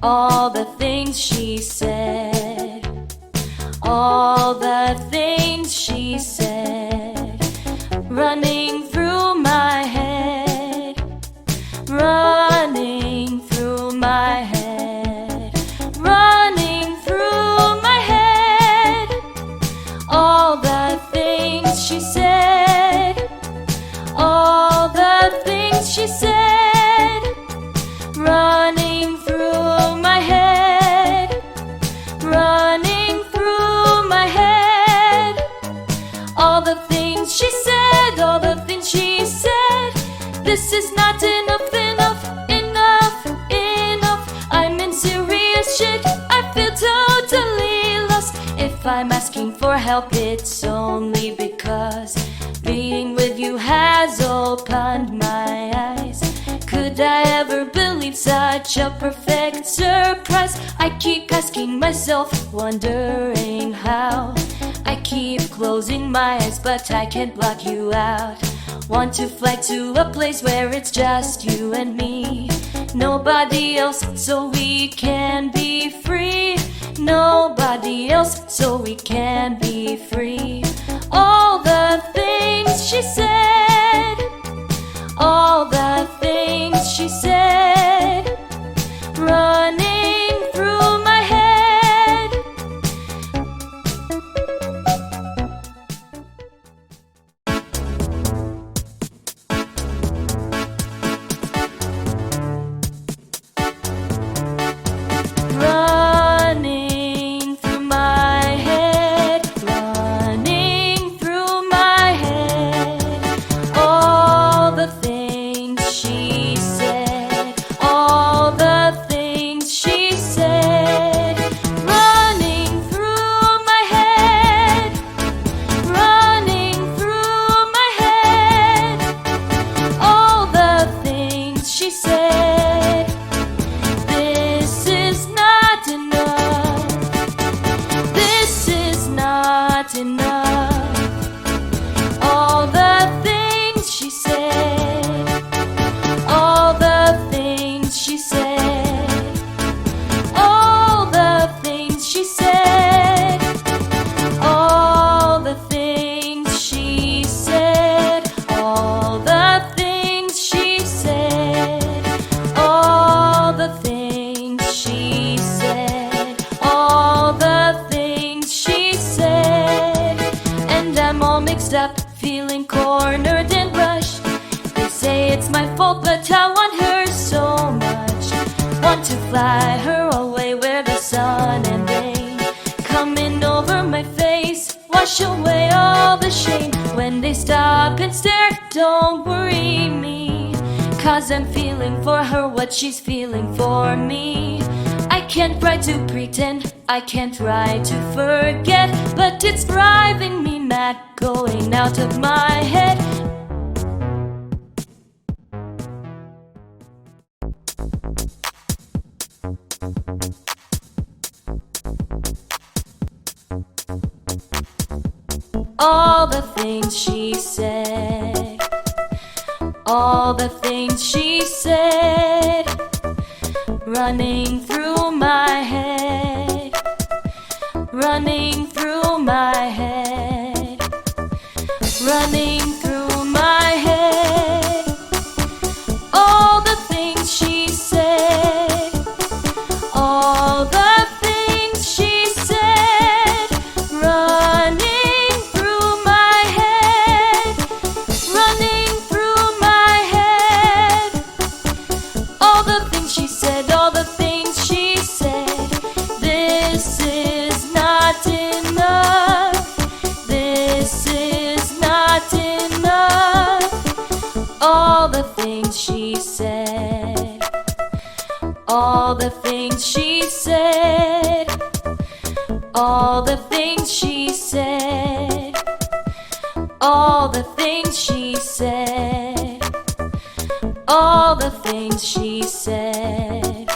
all the things she said, all the things she said, running through my head, running through my head, running through my head, all the things she said, all the things she said, running through my head, running through my head, all the things she said, all the things she said. This is not enough, enough, enough, enough. I'm in serious shit, I feel totally lost. If I'm asking for help, it's only because being with you has opened my eyes. Could I ever believe such a perfect surprise? I keep asking myself, wondering how. I keep closing my eyes, but I can't block you out. Want to fly to a place where it's just you and me, nobody else, so we can be free. Nobody else, so we can be free. All the things she said, all the things she said, running through my head. Running through my head, running through my head, all the things she said, all the things she said, running through my head, running through my head, all the things she said. This is not enough, this is not enough, all the things she said, all the things she said, all the things she said, all the things she said, all the things she said, all the things she said, all the things she said. And I'm all mixed up, feeling cornered and rushed. They say it's my fault, but I want her so much. Want to fly her away where the sun and rain coming over my face, wash away all the shame. When they stop and stare, don't worry me, 'cause I'm feeling for her what she's feeling for me. I can't try to pretend, I can't try to forget, but it's driving me mad, going out of my head. All the things she said, all the things she said, running through my head, running through my head, running through my head, all the things she said, all the things she said, running through my head, running through my head, all the things she said, all the things she said. This is not enough, this is not enough, all the things she said, all the things she said, all the things she said, all the things she said, all the things she said,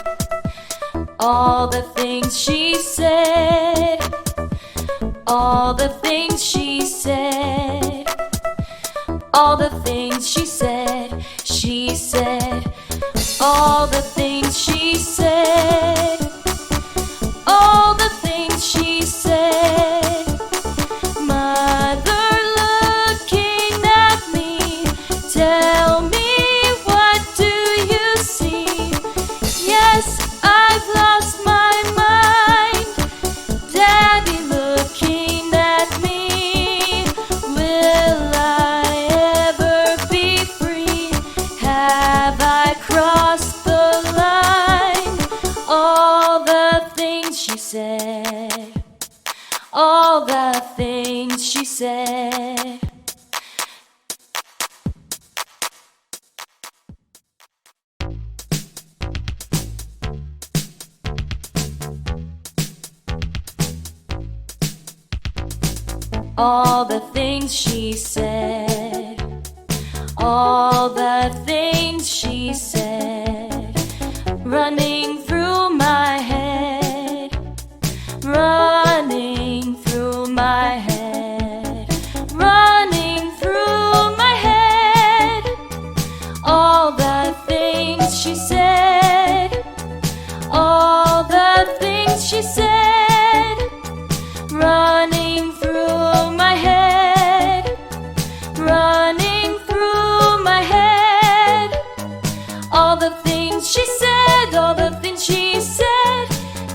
all the things she said, all the things she said, all the things she said, all the things she said. All the things she said, all the things she said, running through my head, running through my head, running through my head. All the things she said, all the things she said, running through my head, running through my head. All the things she said, all the things she said.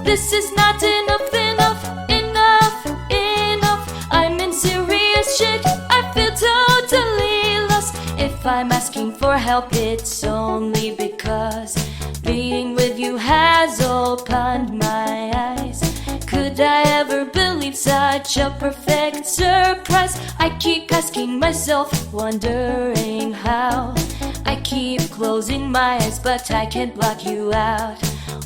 This is not enough, enough, enough, enough. I'm in serious shit, I feel totally lost. If I'm asking for help, it's only because being with you has opened my eyes. Could I ever believe such a perfect surprise? I keep asking myself, wondering how. I keep closing my eyes, but I can't block you out.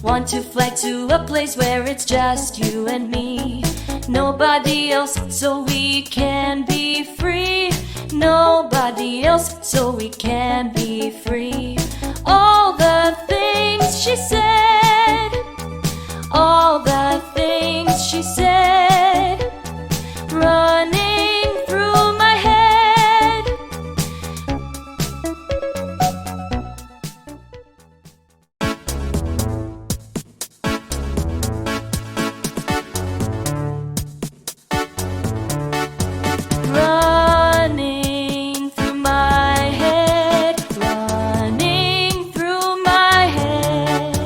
Want to fly to a place where it's just you and me, nobody else, so we can be free. Nobody else, so we can be free. All the things she said, all the things she said, running through my head. Running through my head, running through my head.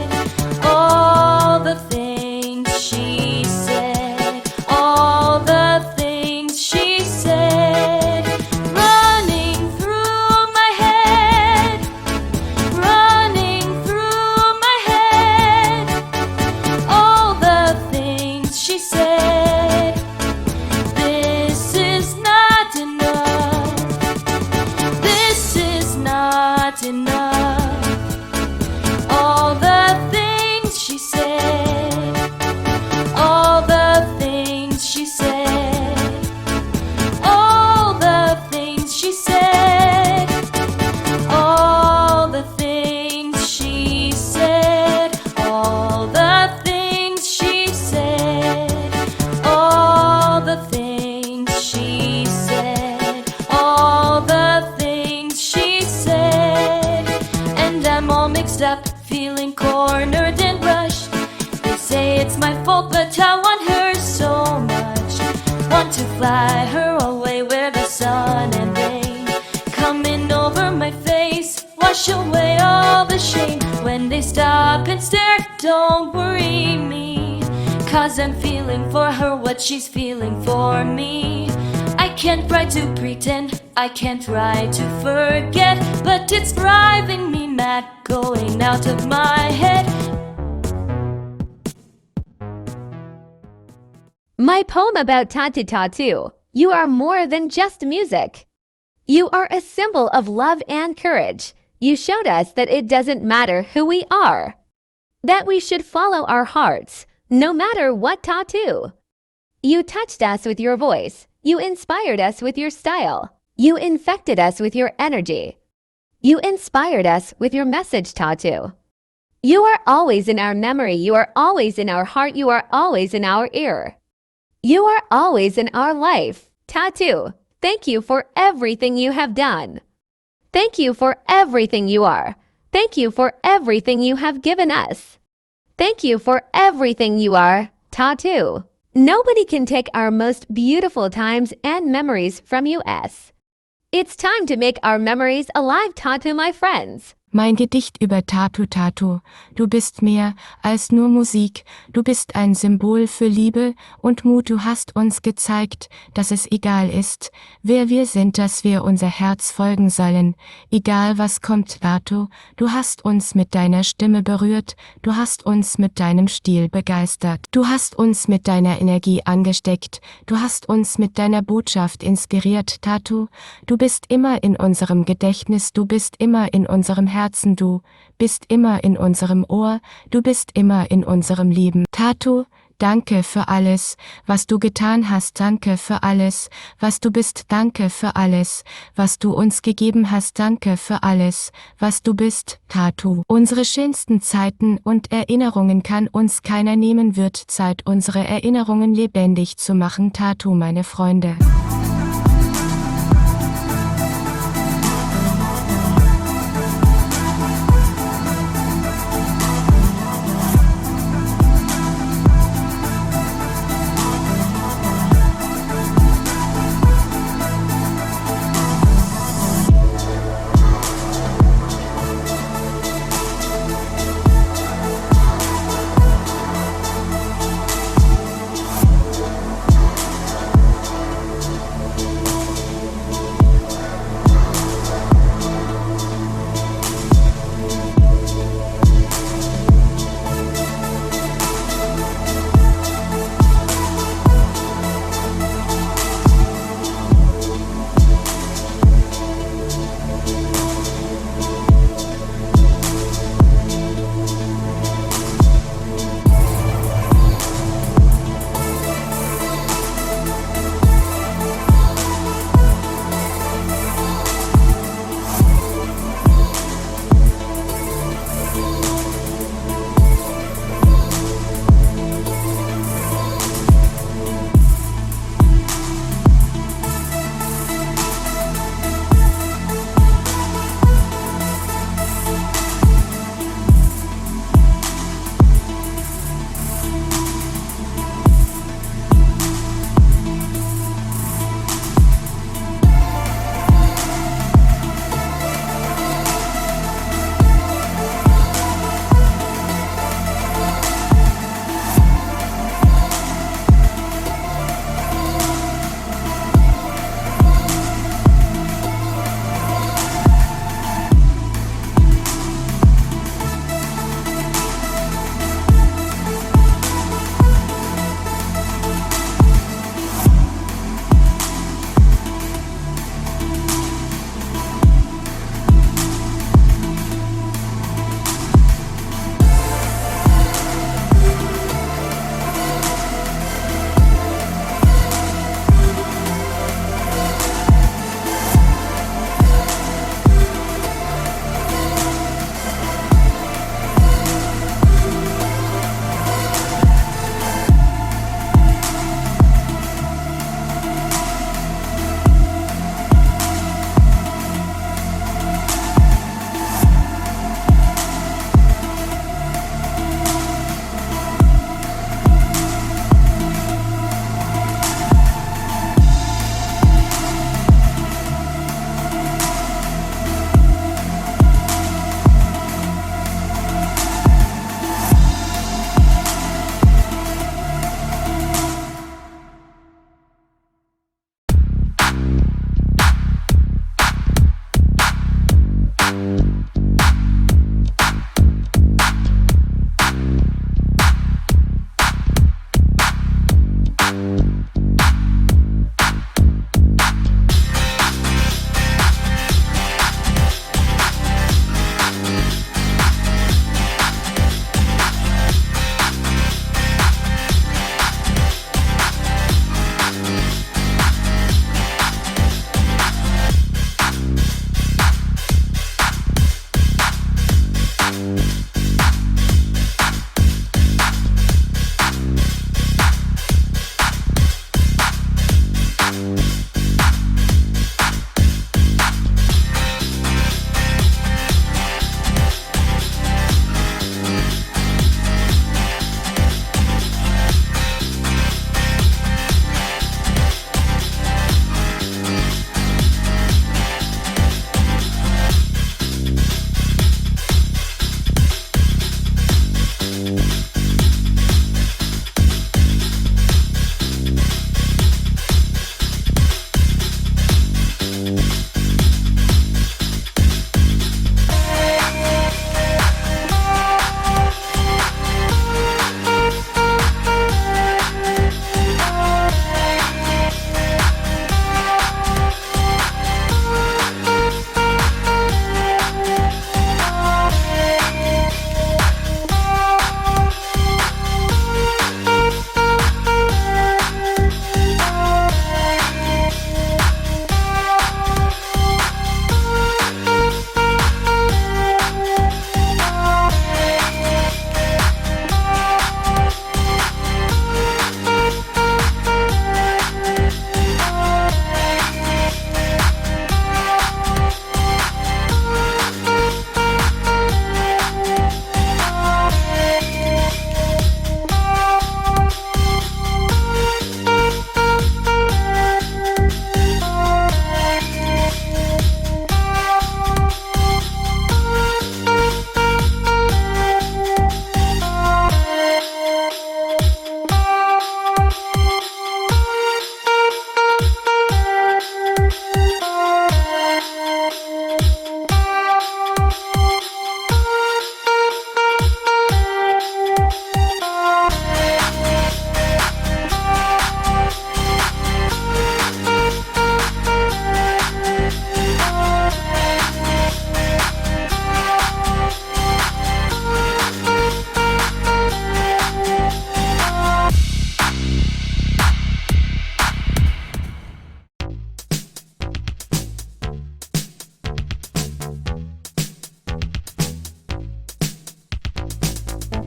All the things she said, all the things she said, running through my head, running through my head. All the things she said. This is not enough. This is not enough. All the things she said, all the things she said, all the things she said, all the things she said, all the things she said, all the things she said, all the things she said. And I'm all mixed up, feeling cornered and rushed. They say it's my fault, but I want her so much. Want to fly her away where the sun and rain coming over my face, wash away all the shame. When they stop and stare, don't worry me, 'cause I'm feeling for her what she's feeling for me. I can't try to pretend, I can't try to forget, but it's driving me mad, going out of my head. My poem about T.A.T.u. You are more than just music. You are a symbol of love and courage. You showed us that it doesn't matter who we are, that we should follow our hearts, no matter what T.A.T.u. You touched us with your voice. You inspired us with your style. You infected us with your energy. You inspired us with your message, T.A.T.u. You are always in our memory. You are always in our heart. You are always in our ear. You are always in our life. T.A.T.u, thank you for everything you have done. Thank you for everything you are. Thank you for everything you have given us. Thank you for everything you are, T.A.T.u. Nobody can take our most beautiful times and memories from us. It's time to make our memories alive, T.A.T.u, my friends. Mein Gedicht über T.A.T.u. Du bist mehr als nur Musik, du bist ein Symbol für Liebe und Mut. Du hast uns gezeigt, dass es egal ist, wer wir sind, dass wir unser Herz folgen sollen. Egal was kommt, T.A.T.u. Du hast uns mit deiner Stimme berührt, du hast uns mit deinem Stil begeistert. Du hast uns mit deiner Energie angesteckt, du hast uns mit deiner Botschaft inspiriert. T.A.T.u. Du bist immer in unserem Gedächtnis, du bist immer in unserem Herzen, du bist immer in unserem Ohr, du bist immer in unserem Leben. T.A.T.u. Danke für alles, was du getan hast, danke für alles, was du bist, danke für alles, was du uns gegeben hast, danke für alles, was du bist. T.A.T.u. Unsere schönsten Zeiten und Erinnerungen kann uns keiner nehmen, wird Zeit, unsere Erinnerungen lebendig zu machen. T.A.T.u. meine Freunde.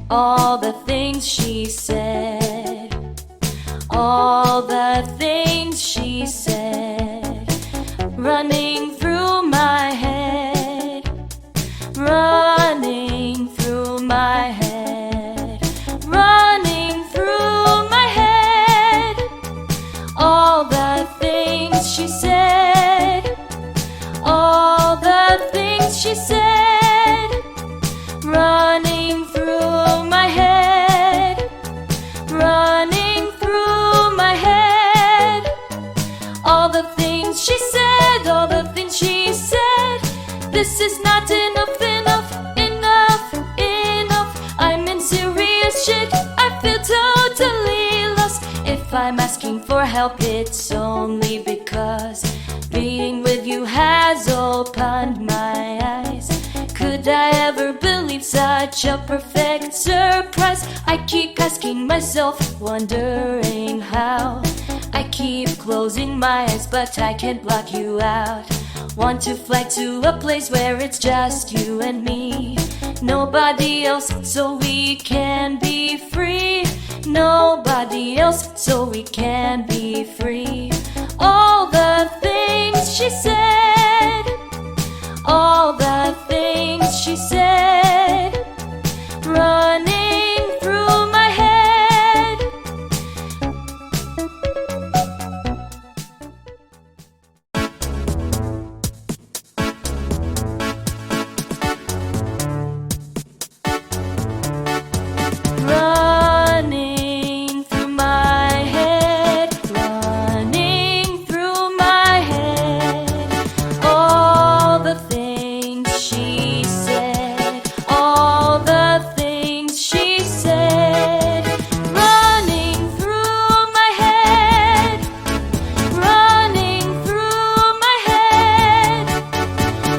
all the things she said, all the things she said, running through my head, running through my head, running through my head, all the things she said, all the things she said, running through my head, running through my head, all the things she said, all the things she said. This is not enough, enough, enough, enough. I'm in serious shit, I feel totally lost. If I'm asking for help, it's only because being with you has opened my eyes. Could I ever believe such a perfect surprise? I keep asking myself, wondering how. I keep closing my eyes, but I can't block you out. Want to fly to a place where it's just you and me, nobody else, so we can be free. Nobody else, so we can be free. All the things she said, all the things she said, running through my head. Running through my head, running through my head, all the things she said, all the things she said, running through my head, running through my head,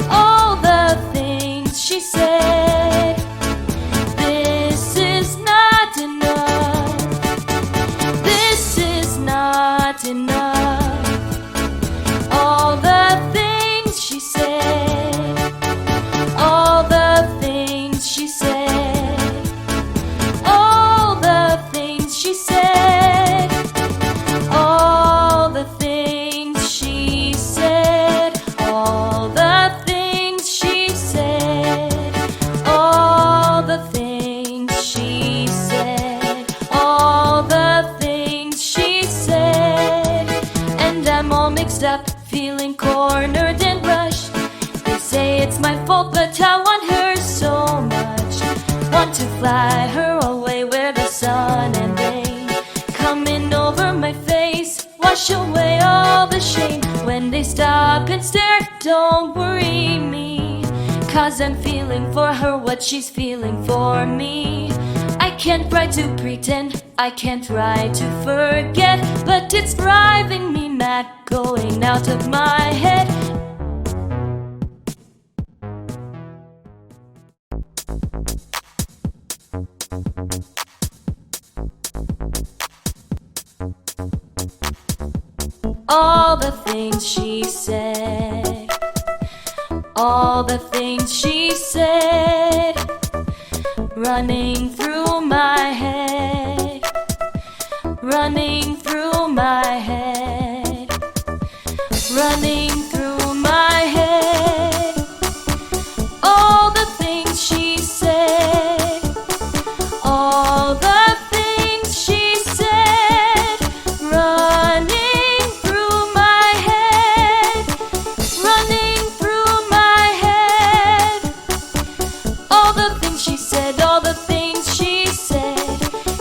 all the things she said. This is not enough, this is not enough, all the things she said, all the things she said, all the things she said, all the things she said, all the things she said, all the things she said, all the things she said. And I'm all mixed up, feeling cornered and rushed. They say it's my fault, but I want her so much. Want to fly her away where the sun and rain coming over my face, wash away all the shame. When they stop and stare, don't worry me, 'cause I'm feeling for her what she's feeling for me. I can't try to pretend, I can't try to forget, but it's driving me mad, going out of my head. All the things she said, all the things she said, running through my head, running through my head, running through my head, all the things she said, all the things she said, running through my head, running through my head, all the things she said, all the things she said.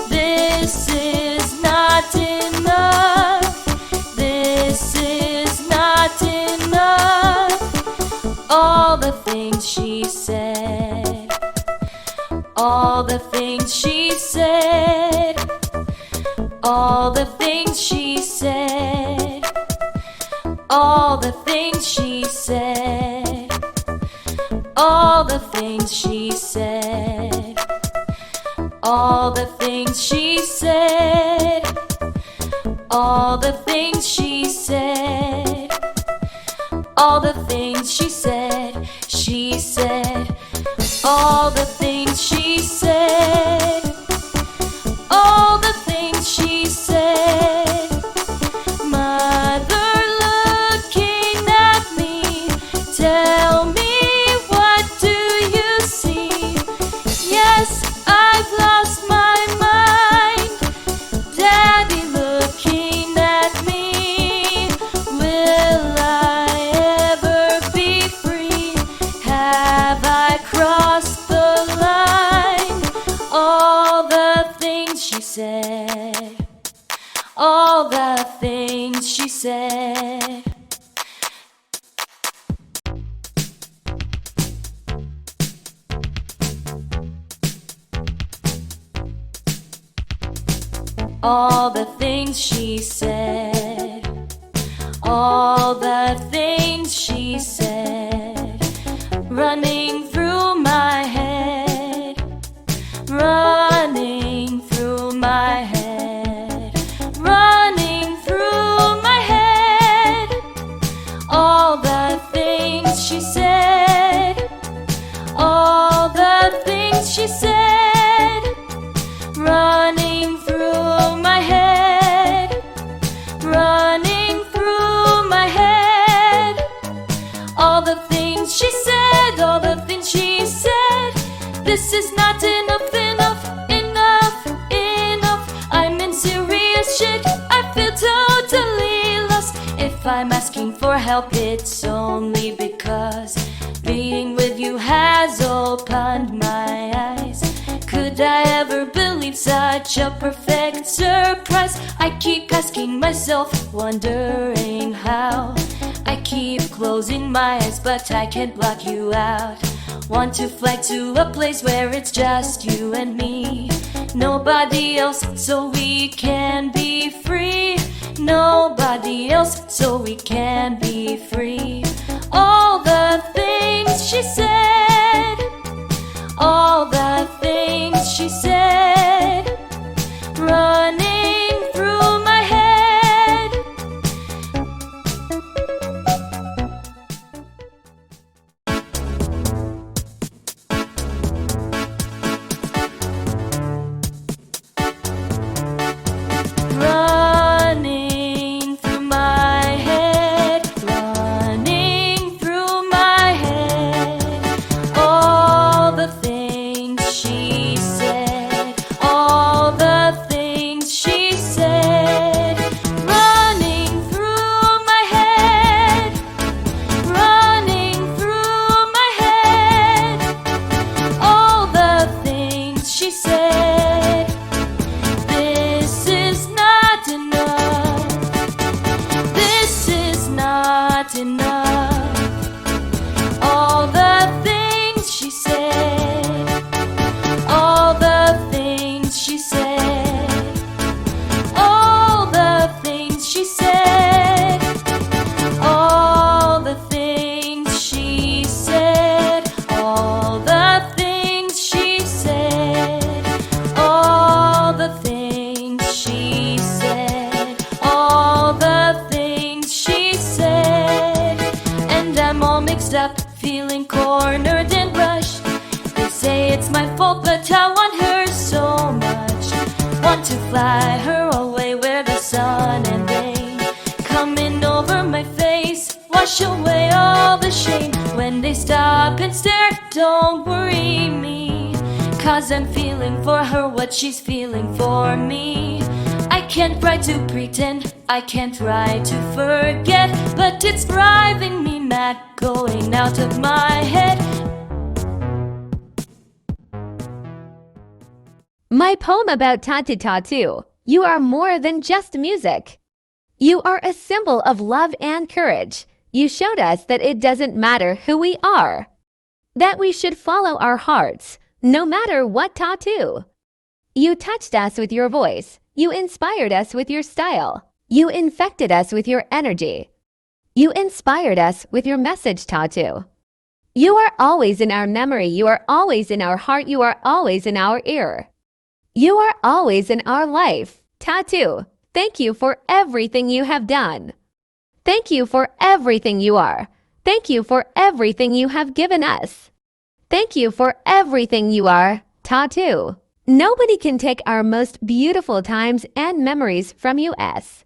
This is not enough, this is not enough, all the things she said, all the things she said, all the things she said, all the things she said, all the things she said, all the things she said, all the things she said, all the things she said, all the things she said. all the things she said, all the things she said, running through my head, running through my head, running through my head, all the things she said, all the things she said, running through my head, running through my head, all the things she said, all the things she said. This is not enough, enough, enough, enough. I'm in serious shit, I feel totally lost. If I'm asking for help, it's only because being with you has opened my eyes. Could I ever believe such a perfect surprise? I keep asking myself, wondering how. I keep closing my eyes, but I can't block you out. Want to fly to a place where it's just you and me, nobody else, so we can be free. Nobody else, so we can be free. All the things she said, all the things she said, running through my head. Running through my head, running through my head, all the things she said, all the things she said, running through my head, running through my head, all the things she said. This is not enough, this is not enough. All the things she said, all the things she said, all the things she said, all the things she said, all the things she said, all the things she said, all the things she said. And I'm all mixed up, feeling cornered and rushed. They say it's my fault, but I want her so much. Want to fly her away where the sun and rain coming over my face, wash away all the shame. When they stop and stare, don't worry me, 'cause I'm feeling for her what she's feeling for me. I can't try to pretend, I can't try to forget, but it's driving me mad, going out of my head. My poem about T.A.T.u. You are more than just music. You are a symbol of love and courage. You showed us that it doesn't matter who we are, that we should follow our hearts, no matter what tattoo. You touched us with your voice. You inspired us with your style. You infected us with your energy. You inspired us with your message, T.A.T.u. You are always in our memory. You are always in our heart. You are always in our ear. You are always in our life. T.A.T.u, thank you for everything you have done. Thank you for everything you are. Thank you for everything you have given us. Thank you for everything you are, T.A.T.u. Nobody can take our most beautiful times and memories from us.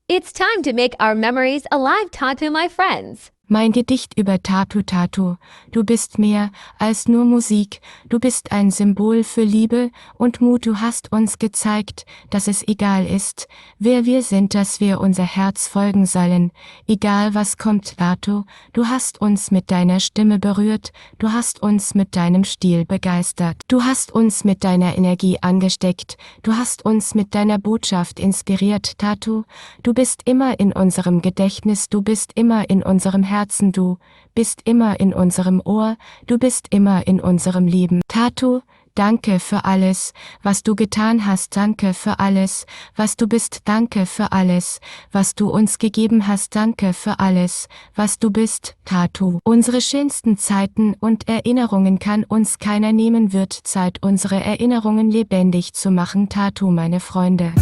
It's time to make our memories alive, T.A.T.u, my friends. Mein Gedicht über T.A.T.u. Du bist mehr als nur Musik, du bist ein Symbol für Liebe und Mut, du hast uns gezeigt, dass es egal ist, wer wir sind, dass wir unser Herz folgen sollen, egal was kommt, T.A.T.u. Du hast uns mit deiner Stimme berührt, du hast uns mit deinem Stil begeistert, du hast uns mit deiner Energie angesteckt, du hast uns mit deiner Botschaft inspiriert, T.A.T.u. Du bist immer in unserem Gedächtnis, du bist immer in unserem Herzen, du bist immer in unserem Ohr, du bist immer in unserem Leben. T.A.T.u, Danke für alles, was du getan hast. Danke für alles, was du bist. Danke für alles, was du uns gegeben hast. Danke für alles, was du bist. T.A.T.u. Unsere schönsten Zeiten und Erinnerungen kann uns keiner nehmen. Wird Zeit, unsere Erinnerungen lebendig zu machen. T.A.T.u. meine Freunde.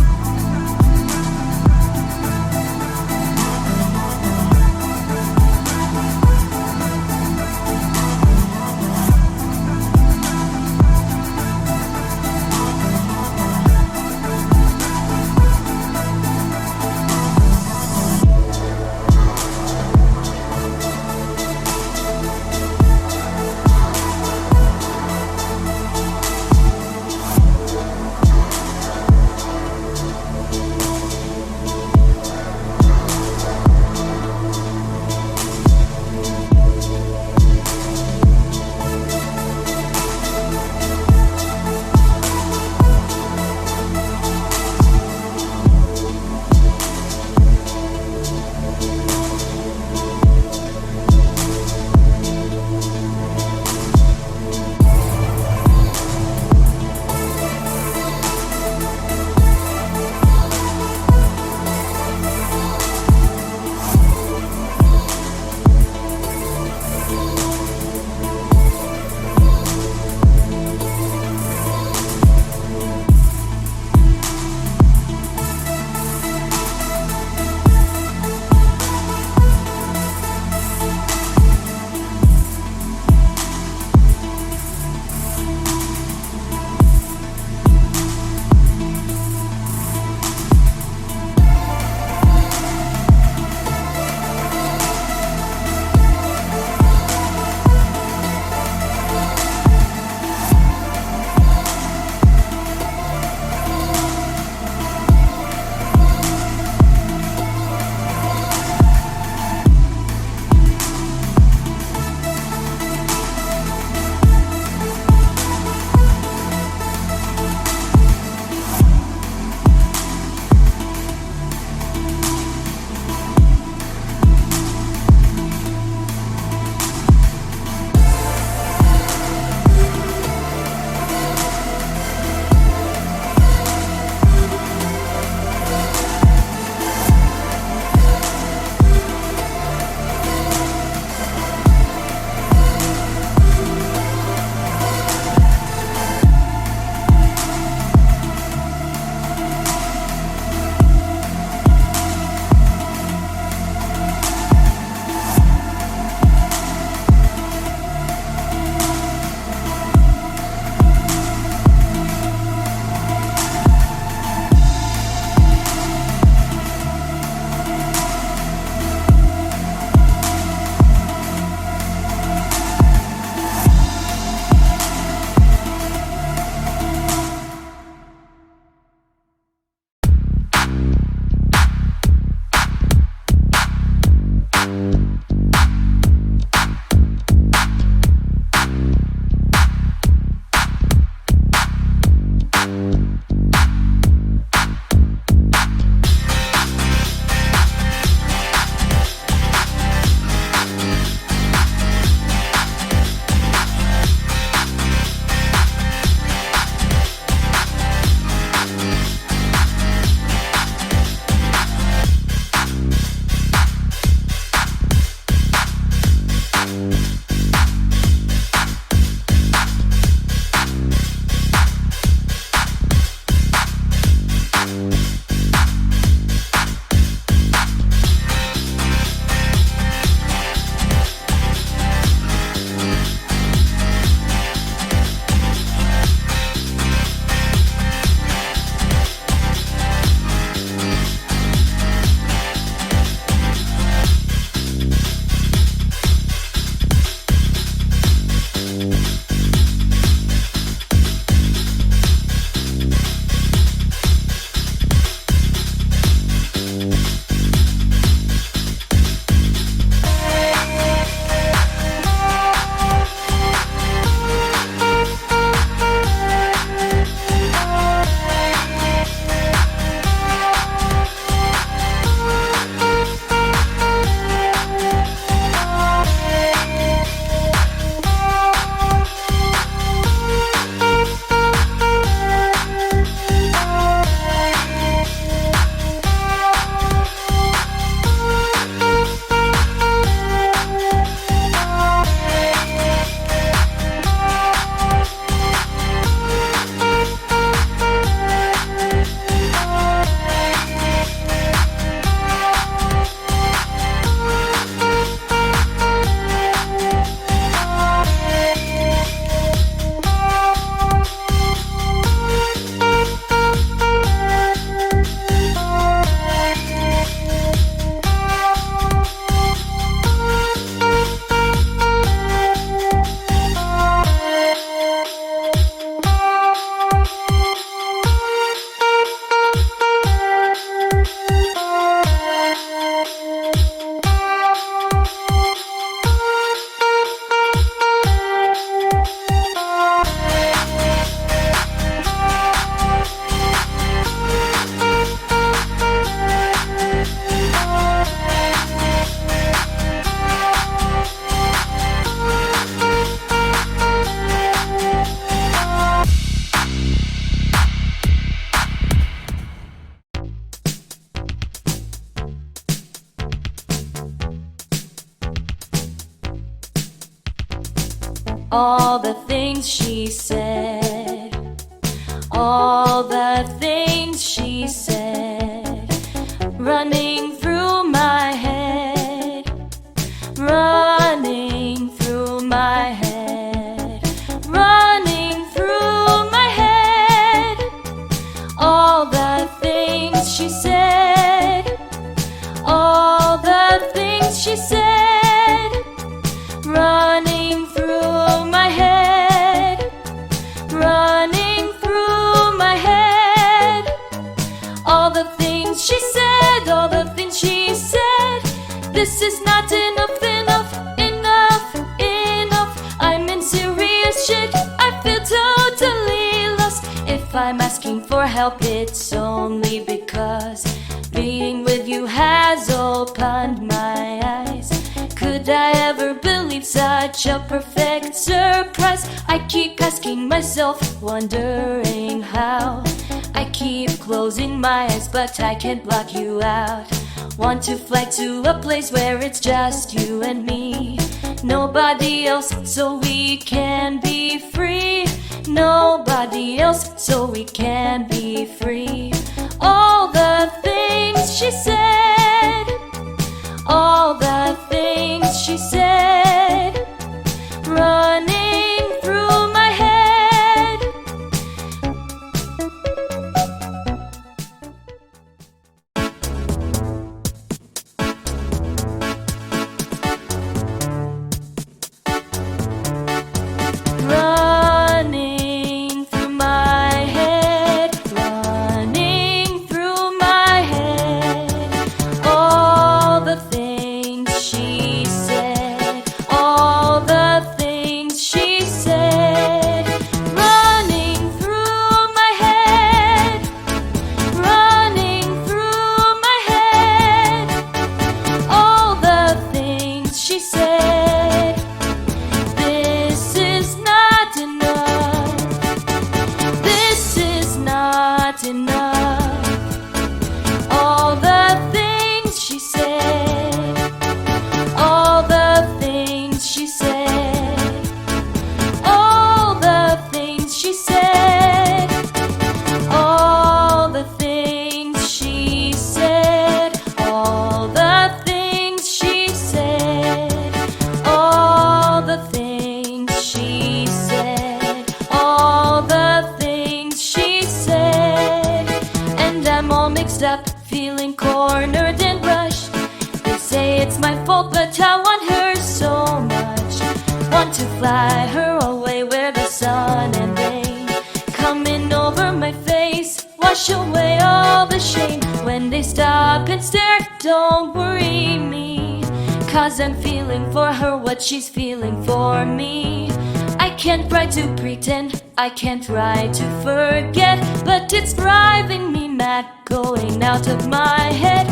all the things she said, all the things she said, running through my head, running through my head, running through my head, all the things she said, all the things she said, running through my head, running through my head, all the things she said, all the things she said. This is not enough, enough, enough, enough. I'm in serious shit, I feel totally lost. If I'm asking for help, it's only because being with you has opened my eyes. Could I ever believe such a perfect surprise? I keep asking myself, wondering how. I keep closing my eyes, but I can't block you out. Want to fly to a place where it's just you and me, nobody else, so we can be free. Nobody else, so we can be free. All the things she said, all the things she said, running through my head. Running through my head, running through my head, all the things she said, all the things she said, running through my head, running through my head, all the things she said. This is not enough, this is not enough, all the things she said, all the things she said, all the things she said, all the things she said, all the things she said, all the things she said, all the things she said. And I'm all mixed up, feeling cornered and rushed. They say it's my fault, but I want her so much. Want to fly her away where the sun and rain coming over my face, wash away all the shame. When they stop and stare, don't worry me, 'cause I'm feeling for her what she's feeling for me. I can't try to pretend, I can't try to forget, but it's driving me mad, going out of my head.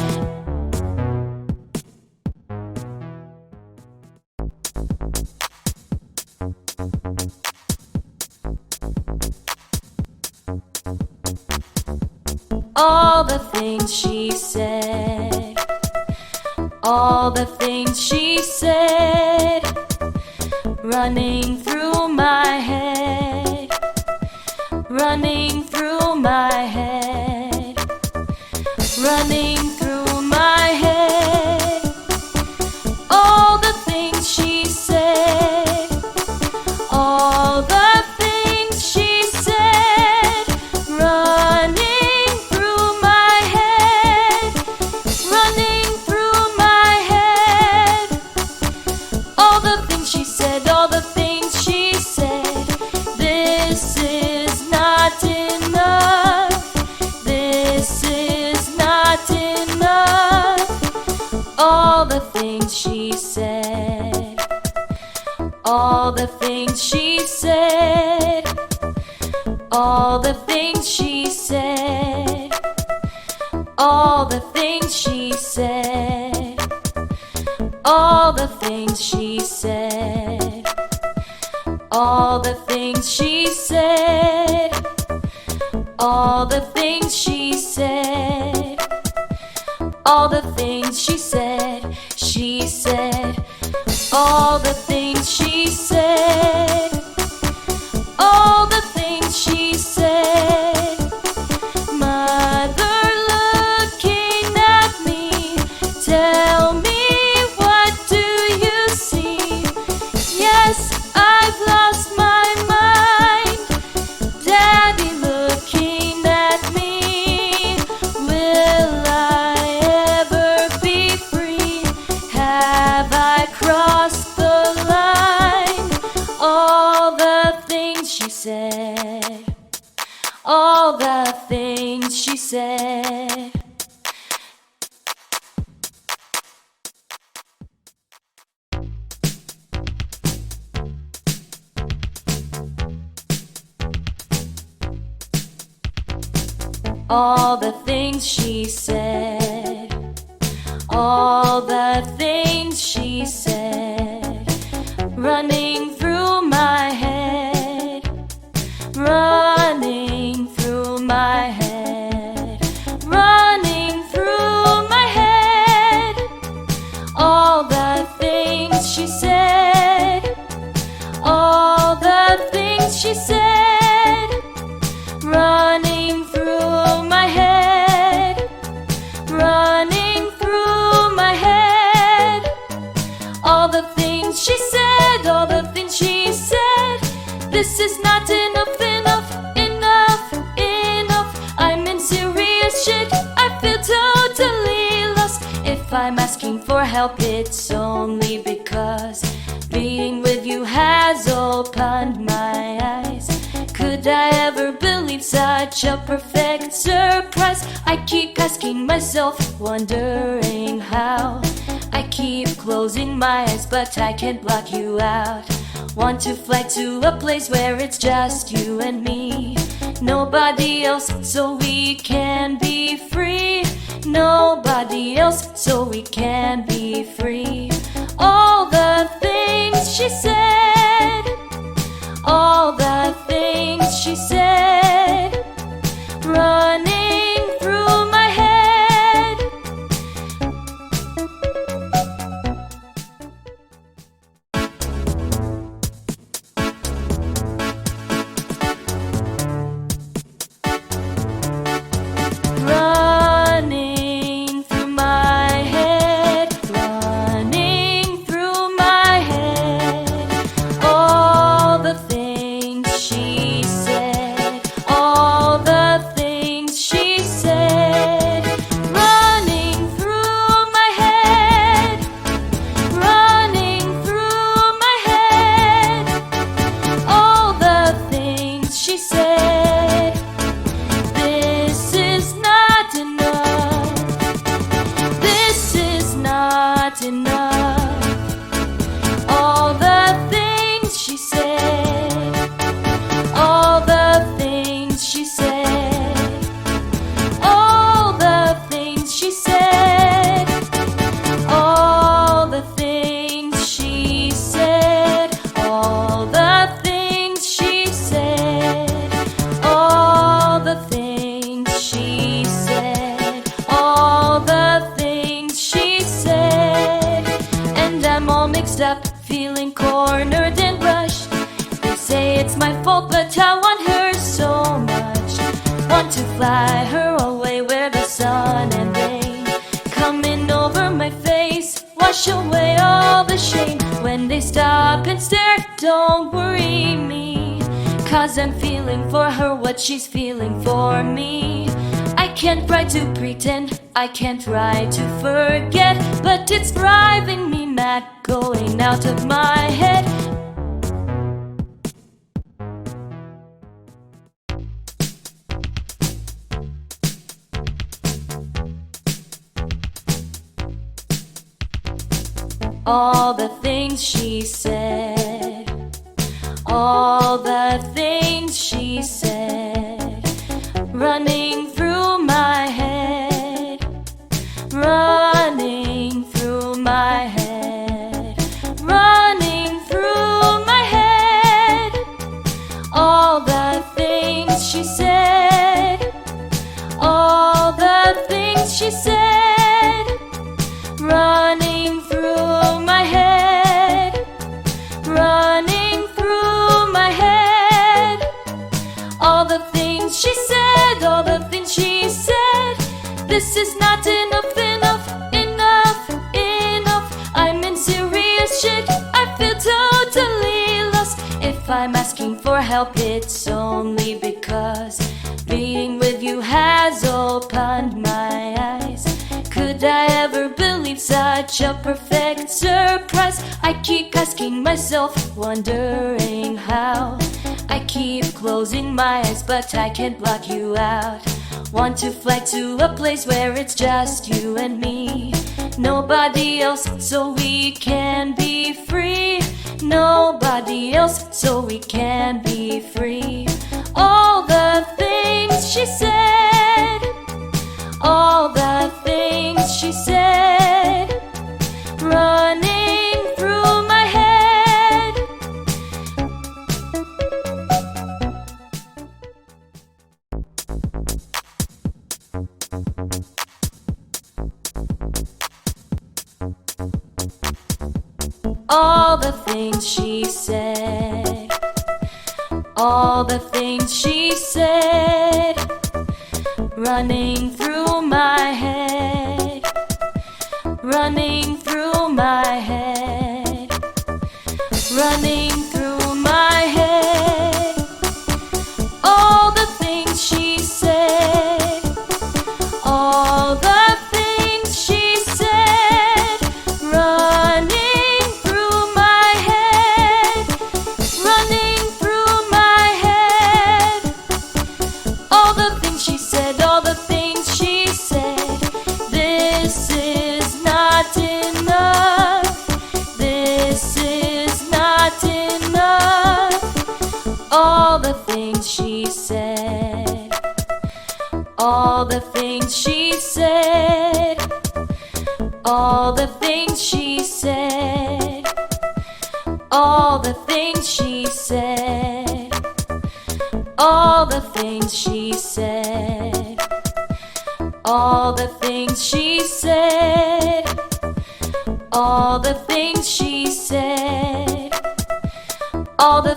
All the things she said, all the things she said, running through my head, running through my head, running through my head, all the things she said, all the things she said, running through my head, running through my head, all the things she said, all the things she said. This is not enough, this is not enough, all the things she said, all the things she said, all the things she said, all the things she said, all the things she said, all the things she said, all the things she said, all the things she said, all the things she said. all the things she said, all the things she said, running through my head, running through my head, running through my head, all the things she said, all the things she said, running through my head, running through my head, all the things she said, all the things she said. This is not enough, enough, enough, enough. I'm in serious shit, I feel totally lost. If I'm asking for help, it's only because being with you has opened my eyes. Could I ever believe such a perfect surprise? I keep asking myself, wondering how. I keep closing my eyes, but I can't block you out. Want to fly to a place where it's just you and me, nobody else, so we can be free. Nobody else, so we can be free. All the things she said, all the things she said, running through my head. Running through my head, running through my head, all the things she said, all the things she said, running through my head, running through my head, all the things she said. This is not enough, this is not enough. All the things she said, all the things she said, all the things she said, all the things she said, all the things she said, all the things she said, all the things she said. And I'm all mixed up, feeling cornered and rushed. They say it's my fault, but I want her so much. Want to fly her away where the sun and rain coming over my face, wash away all the shame. When they stop and stare, don't worry me, 'cause I'm feeling for her what she's feeling for me. I can't try to pretend, I can't try to forget, but it's driving me mad, going out of my head. All the things she said, all the things she said, running through my head, running through my head, running through my head, all the things she said, all the things she said, running through my head, running through my head, all the things she said, all the things she said. This is not enough, enough, enough, enough. I'm in serious shit, I feel totally lost. If I'm asking for help, it's only because being with you has opened my eyes. Could I ever believe such a perfect surprise? I keep asking myself, wondering how. I keep closing my eyes, but I can't block you out. Want to fly to a place where it's just you and me, nobody else, so we can be free. Nobody else, so we can be free. All the things she said, she said, running through my head. All the things she said, all the things she said, running through my head, running through my head, running through my head. All the things she said, all the things she said, running through my head, running through my head. All the things she said, all the things she said. This is not enough, this is not enough. All the things she said, all the things she said, all the things she said, all the things she said, all the things she said, all the things she said, all the things she said, all the